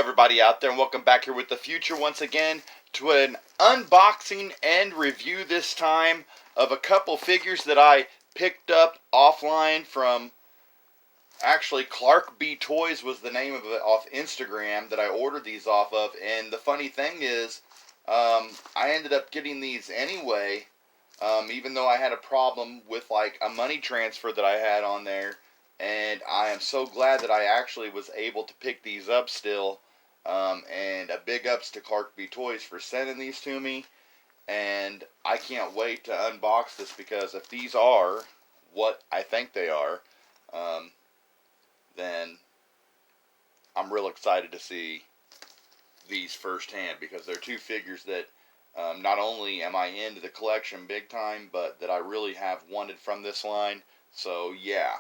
everybody out there, and welcome back here with the future once again to an unboxing and review this time of a couple figures that I picked up offline from, actually Clark B Toys was the name of it, off Instagram that I ordered these off of. And the funny thing is, I ended up getting these anyway, even though I had a problem with like a money transfer that I had on there. And I am so glad that I actually was able to pick these up still. And a big ups to Clark B Toys for sending these to me. And I can't wait to unbox this, because if these are what I think they are, then I'm real excited to see these firsthand, because they're two figures that not only am I into the collection big time, but that I really have wanted from this line. So yeah.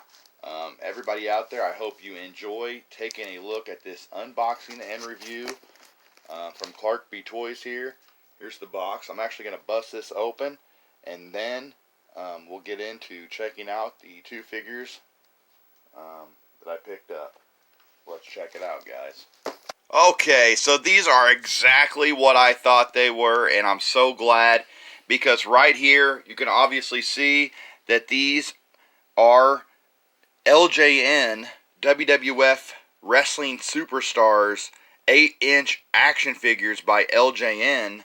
Everybody out there, I hope you enjoy taking a look at this unboxing and review from Clark B Toys here. Here's the box. I'm actually going to bust this open, and then we'll get into checking out the two figures that I picked up. Let's check it out, guys. Okay, so these are exactly what I thought they were, and I'm so glad, because right here you can obviously see that these are LJN WWF Wrestling Superstars 8-inch action figures by LJN.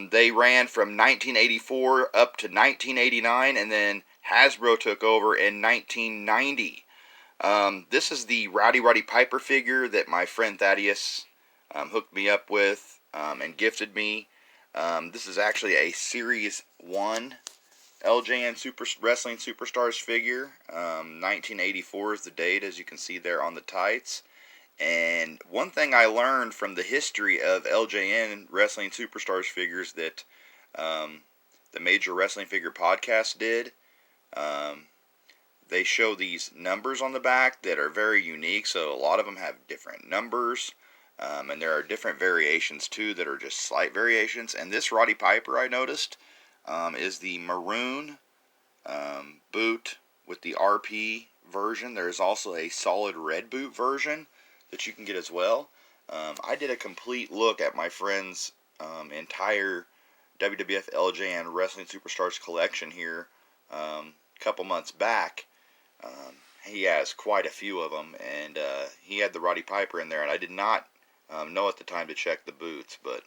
They ran from 1984 up to 1989, and then Hasbro took over in 1990. This is the Roddy Piper figure that my friend Thaddeus hooked me up with and gifted me. This is actually a Series 1 LJN Wrestling Superstars figure. 1984 is the date, as you can see there on the tights. And one thing I learned from the history of LJN Wrestling Superstars figures that the Major Wrestling Figure Podcast did, they show these numbers on the back that are very unique. So a lot of them have different numbers, and there are different variations too that are just slight variations. And this Roddy Piper, I noticed, is the maroon boot with the RP version. There's also a solid red boot version that you can get as well. I did a complete look at my friend's entire WWF LJN Wrestling Superstars collection here a couple months back. He has quite a few of them, and he had the Roddy Piper in there, and I did not know at the time to check the boots, but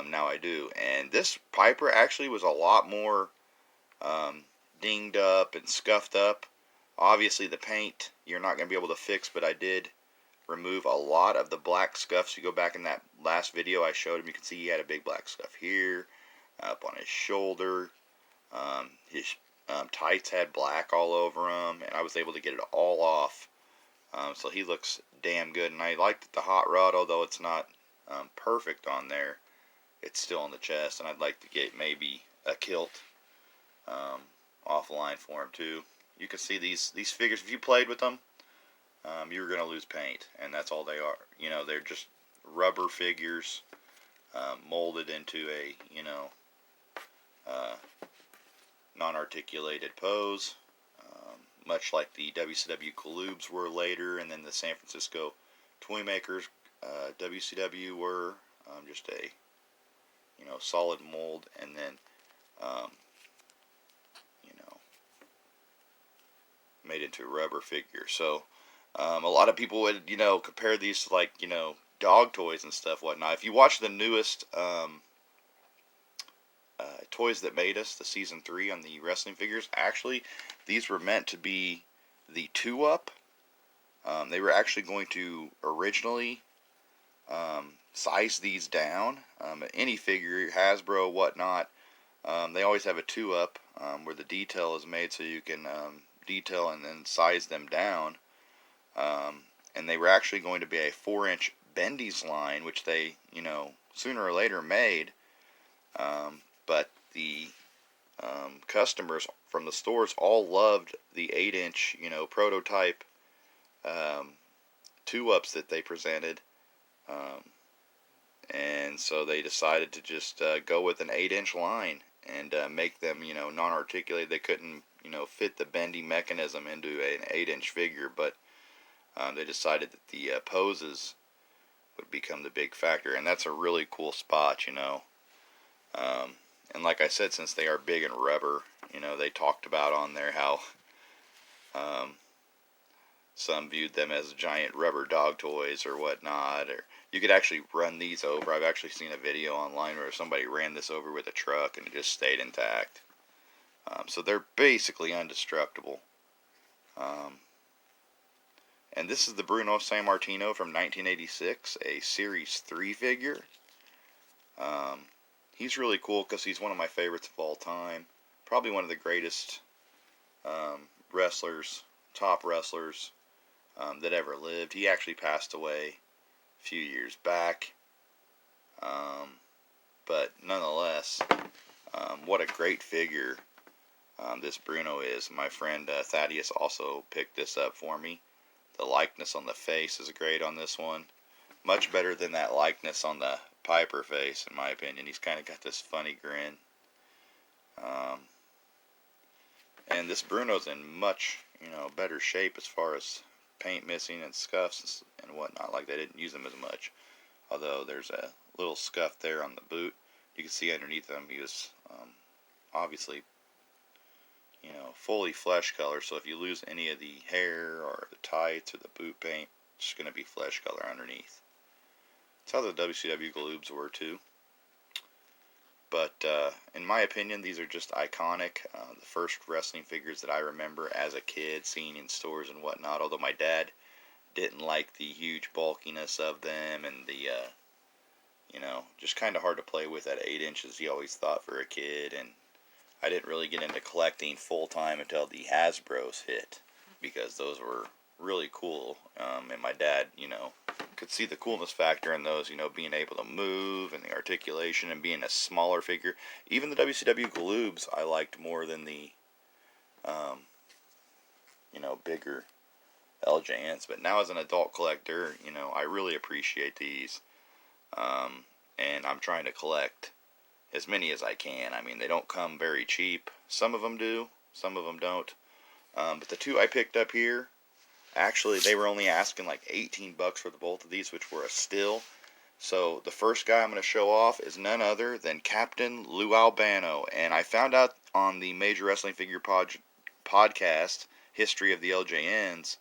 now I do. And this Piper actually was a lot more dinged up and scuffed up. Obviously the paint you're not going to be able to fix, but I did remove a lot of the black scuffs. You go back in that last video I showed him, you can see he had a big black scuff here, up on his shoulder. His tights had black all over them, and I was able to get it all off. So he looks damn good, and I liked the hot rod, although it's not perfect on there. It's still on the chest, and I'd like to get maybe a kilt offline for him too. You can see these figures, if you played with them, you're going to lose paint, and that's all they are. You know, they're just rubber figures molded into a, non-articulated pose, much like the WCW Caloobs were later, and then the San Francisco Toy Makers WCW were just a solid mold, and then made into a rubber figure. So a lot of people would compare these to like dog toys and stuff, whatnot. If you watch the newest Toys That Made Us, the season 3 on the wrestling figures, actually these were meant to be the 2-up. They were actually going to originally size these down. Any figure, Hasbro, whatnot, they always have a 2-up where the detail is made so you can detail and then size them down. And they were actually going to be a 4-inch Bendy's line, which they, sooner or later made. But the customers from the stores all loved the 8-inch, prototype 2-ups that they presented. And so they decided to just go with an 8-inch line and make them, non-articulated. They couldn't, fit the bendy mechanism into an 8-inch figure, but they decided that the poses would become the big factor. And that's a really cool spot, you know. And like I said, since they are big and rubber, you know, they talked about on there how some viewed them as giant rubber dog toys or whatnot, or you could actually run these over. I've actually seen a video online where somebody ran this over with a truck and it just stayed intact. So they're basically indestructible. And this is the Bruno Sammartino from 1986, a Series 3 figure. He's really cool because he's one of my favorites of all time. Probably one of the greatest wrestlers, top wrestlers that ever lived. He actually passed away a few years back. But nonetheless, what a great figure this Bruno is. My friend Thaddeus also picked this up for me. The likeness on the face is great on this one. Much better than that likeness on the Piper face, in my opinion. He's kind of got this funny grin. And this Bruno's in much, you know, better shape as far as paint missing and scuffs and whatnot. Like, they didn't use them as much. Although there's a little scuff there on the boot. You can see underneath him he was obviously, you know, fully flesh color. So if you lose any of the hair or the tights or the boot paint, it's just going to be flesh color underneath. That's how the WCW Gloobs were too. But in my opinion, these are just iconic. The first wrestling figures that I remember as a kid seeing in stores and whatnot. Although my dad didn't like the huge bulkiness of them and the, you know, just kind of hard to play with at 8 inches, he always thought, for a kid. And I didn't really get into collecting full time until the Hasbros hit, because those were really cool. And my dad, you know, could see the coolness factor in those, you know, being able to move and the articulation and being a smaller figure. Even the WCW Gloobs I liked more than the, you know, bigger LJNs. But now as an adult collector, you know, I really appreciate these. And I'm trying to collect as many as I can. I mean, they don't come very cheap. Some of them do, some of them don't. But the two I picked up here, actually, they were only asking like $18 for the both of these, which were a steal. So the first guy I'm going to show off is none other than Captain Lou Albano. And I found out on the Major Wrestling Figure podcast, History of the LJNs,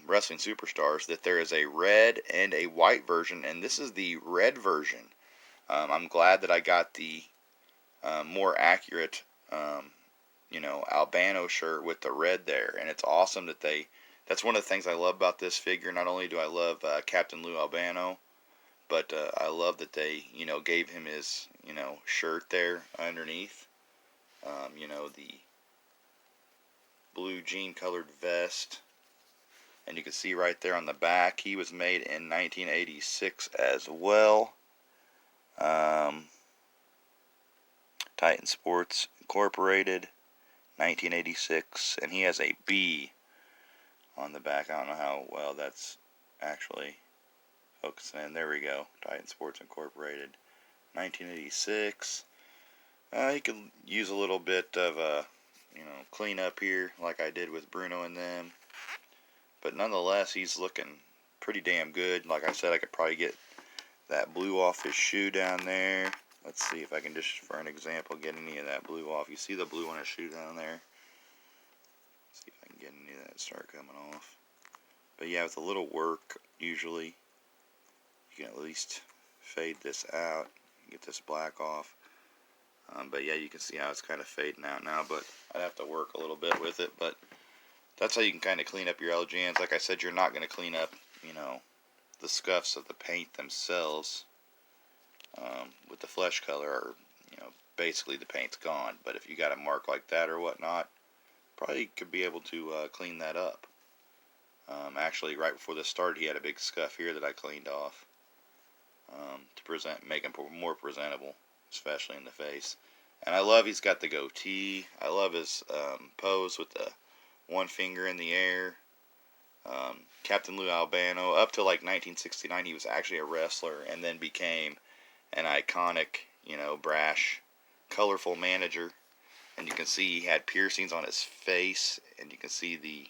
Wrestling Superstars, that there is a red and a white version, and this is the red version. I'm glad that I got the more accurate, you know, Albano shirt with the red there, and it's awesome that that's one of the things I love about this figure. Not only do I love Captain Lou Albano, but I love that they, you know, gave him his, you know, shirt there underneath. You know, the blue jean colored vest. And you can see right there on the back, he was made in 1986 as well. Titan Sports Incorporated, 1986. And he has a B on the back. I don't know how well that's actually focusing in. There we go. Titan Sports Incorporated, 1986. He could use a little bit of you know, clean up here like I did with Bruno and them. But nonetheless, he's looking pretty damn good. Like I said, I could probably get that blue off his shoe down there. Let's see if I can just, for an example, get any of that blue off. You see the blue on his shoe down there? See if I can get any of that start coming off. But yeah, with a little work, usually, you can at least fade this out, get this black off. But yeah, you can see how it's kind of fading out now, but I'd have to work a little bit with it. But that's how you can kind of clean up your LJNs. Like I said, you're not going to clean up, you know, the scuffs of the paint themselves with the flesh color, or, you know, basically the paint's gone. But if you got a mark like that or whatnot, probably could be able to clean that up. Actually, right before this started, he had a big scuff here that I cleaned off to make him more presentable, especially in the face. And I love he's got the goatee. I love his pose with the one finger in the air. Captain Lou Albano, up to like 1969, he was actually a wrestler, and then became an iconic, you know, brash, colorful manager. And you can see he had piercings on his face, and you can see the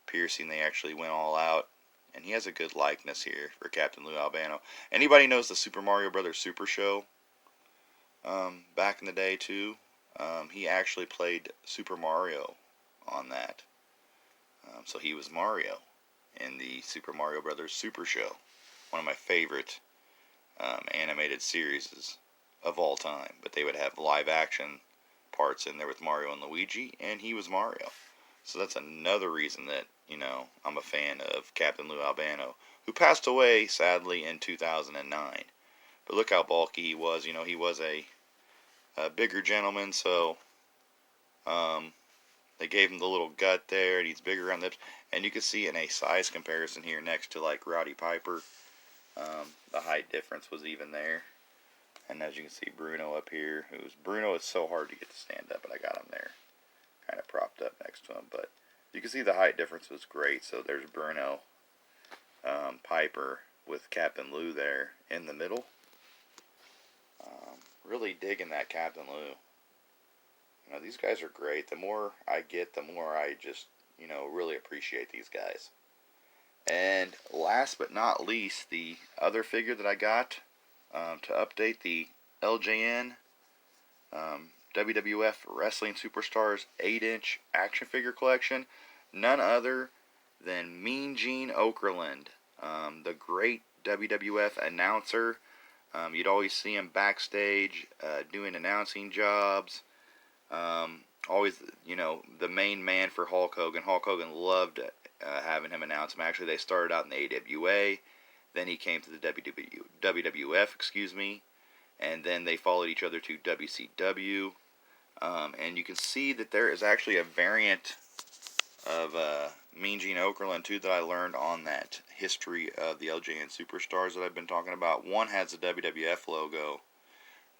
piercing, they actually went all out and he has a good likeness here for Captain Lou Albano. Anybody knows the Super Mario Brothers Super Show? Back in the day too, he actually played Super Mario on that. So he was Mario in the Super Mario Brothers Super Show, one of my favorite animated series of all time. But they would have live action parts in there with Mario and Luigi, and he was Mario. So that's another reason that, I'm a fan of Captain Lou Albano, who passed away, sadly, in 2009. But look how bulky he was. He was a bigger gentleman, so they gave him the little gut there, and he's bigger on the lips. And you can see in a size comparison here next to, like, Rowdy Piper, the height difference was even there. And as you can see, Bruno up here, Bruno is so hard to get to stand up, but I got him there, kind of propped up next to him. But you can see the height difference was great. So there's Bruno, Piper with Captain Lou there in the middle. Really digging that Captain Lou. These guys are great. The more I get, the more I just, really appreciate these guys. And last but not least, the other figure that I got to update the LJN WWF Wrestling Superstars 8-inch action figure collection. None other than Mean Gene Okerlund, the great WWF announcer. You'd always see him backstage doing announcing jobs. Always, the main man for Hulk Hogan. Hulk Hogan loved having him announce him. Actually, they started out in the AWA. Then he came to the WWF, and then they followed each other to WCW. And you can see that there is actually a variant of Mean Gene Okerlund too that I learned on that history of the LJN Superstars that I've been talking about. One has the WWF logo,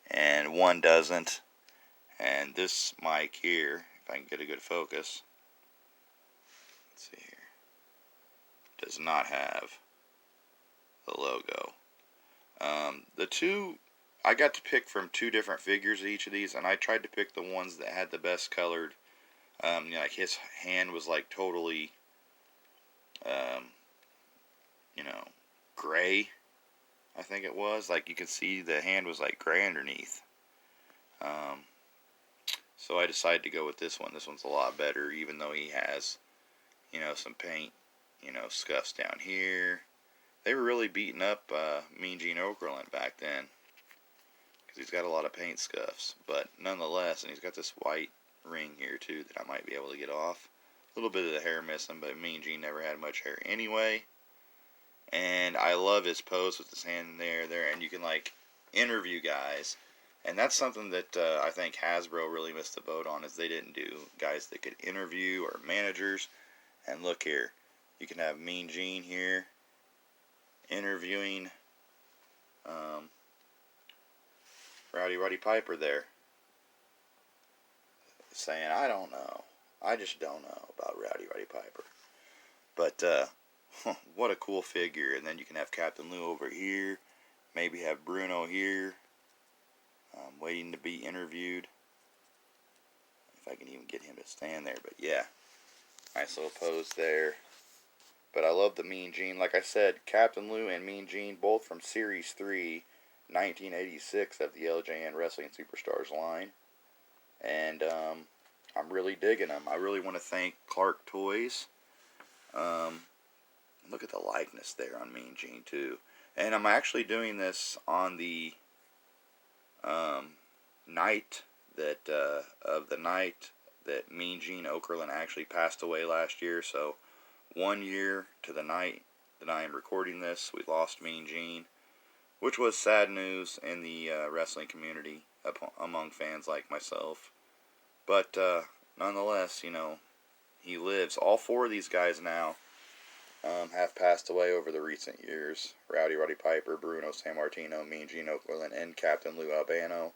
and one doesn't. And this mic here, if I can get a good focus, let's see here, does not have the logo. The two, I got to pick from two different figures of each of these, and I tried to pick the ones that had the best colored. Like his hand was like totally, gray, I think it was. Like you could see the hand was like gray underneath. So I decided to go with this one. This one's a lot better, even though he has, some paint, scuffs down here. They were really beating up Mean Gene Okerlund back then, because he's got a lot of paint scuffs. But nonetheless, and he's got this white ring here too that I might be able to get off. A little bit of the hair missing, but Mean Gene never had much hair anyway. And I love his pose with his hand in there, and you can like interview guys. And that's something that I think Hasbro really missed the boat on, is they didn't do guys that could interview or managers. And look here, you can have Mean Gene here interviewing Rowdy Piper there, saying, I don't know. I just don't know about Rowdy Piper. But what a cool figure. And then you can have Captain Lou over here, maybe have Bruno here, waiting to be interviewed. If I can even get him to stand there. But yeah, nice little pose there. But I love the Mean Gene. Like I said, Captain Lou and Mean Gene, both from Series 3, 1986 of the LJN Wrestling Superstars line. And I'm really digging them. I really want to thank Clark Toys. Look at the likeness there on Mean Gene too. And I'm actually doing this on the night that of the night that Mean Gene Okerlund actually passed away last year. So 1 year to the night that I am recording this, we lost Mean Gene, which was sad news in the wrestling community among fans like myself. But nonetheless, he lives. All four of these guys now have passed away over the recent years. Rowdy Piper, Bruno Sammartino, Mean Gene Okerlund, and Captain Lou Albano.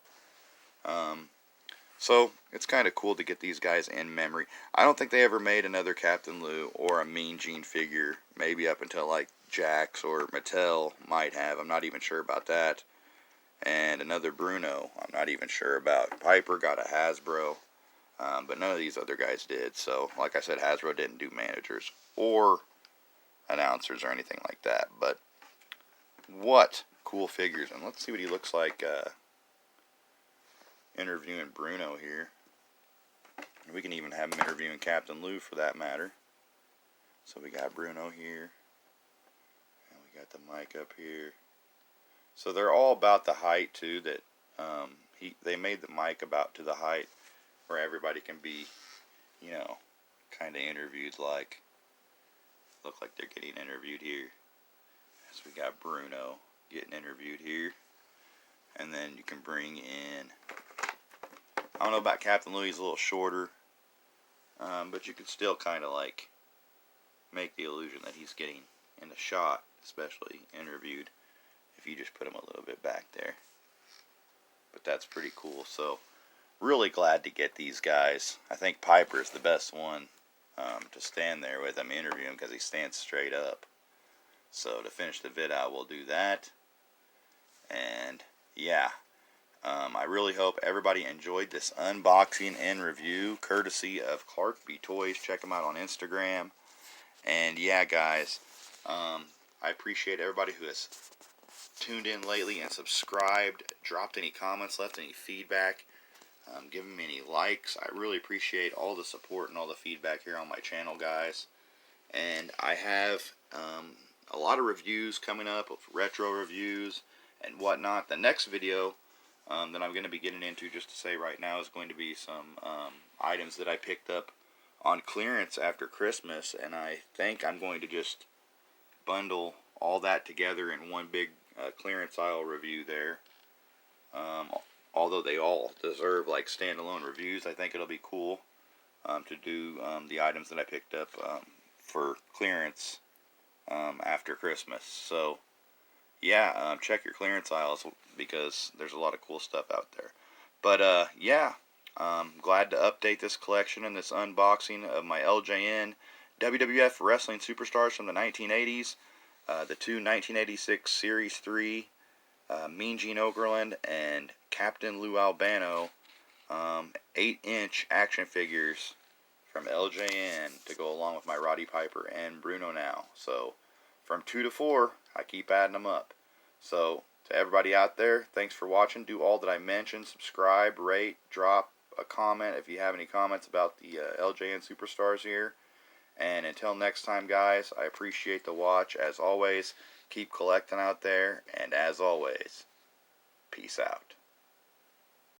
So it's kind of cool to get these guys in memory. I don't think they ever made another Captain Lou or a Mean Gene figure. Maybe up until like Jakks or Mattel might have. I'm not even sure about that. And another Bruno, I'm not even sure about. Piper got a Hasbro. But none of these other guys did. So, like I said, Hasbro didn't do managers or announcers or anything like that. But what cool figures. And let's see what he looks like interviewing Bruno here. We can even have him interviewing Captain Lou for that matter. So we got Bruno here. And we got the mic up here. So they're all about the height too. That they made the mic about to the height where everybody can be, you know, kind of interviewed like. Look like they're getting interviewed here. So we got Bruno getting interviewed here. And then you can bring in, I don't know about Captain Louis, he's a little shorter. But you could still kind of like make the illusion that he's getting in the shot, especially interviewed, if you just put him a little bit back there. But that's pretty cool. So really glad to get these guys. I think Piper's the best one to stand there with him, interview him, because he stands straight up. So to finish the vid out, we'll do that. And yeah, I really hope everybody enjoyed this unboxing and review, courtesy of Clark B Toys. Check them out on Instagram. And yeah, guys, I appreciate everybody who has tuned in lately and subscribed, dropped any comments, left any feedback, given me any likes. I really appreciate all the support and all the feedback here on my channel, guys. And I have a lot of reviews coming up, of retro reviews and whatnot. The next video that I'm going to be getting into, just to say right now, is going to be some items that I picked up on clearance after Christmas, and I think I'm going to just bundle all that together in one big clearance aisle review there. Although they all deserve like standalone reviews, I think it'll be cool to do the items that I picked up for clearance after Christmas. So yeah, check your clearance aisles, because there's a lot of cool stuff out there. But yeah, glad to update this collection and this unboxing of my LJN WWF Wrestling Superstars from the 1980s, the two 1986 Series 3 Mean Gene Okerlund and Captain Lou Albano 8-inch action figures from LJN to go along with my Roddy Piper and Bruno now. So from 2 to 4, I keep adding them up. So to everybody out there, thanks for watching. Do all that I mentioned. Subscribe, rate, drop a comment if you have any comments about the LJN Superstars here. And until next time, guys, I appreciate the watch. As always, keep collecting out there. And as always, peace out.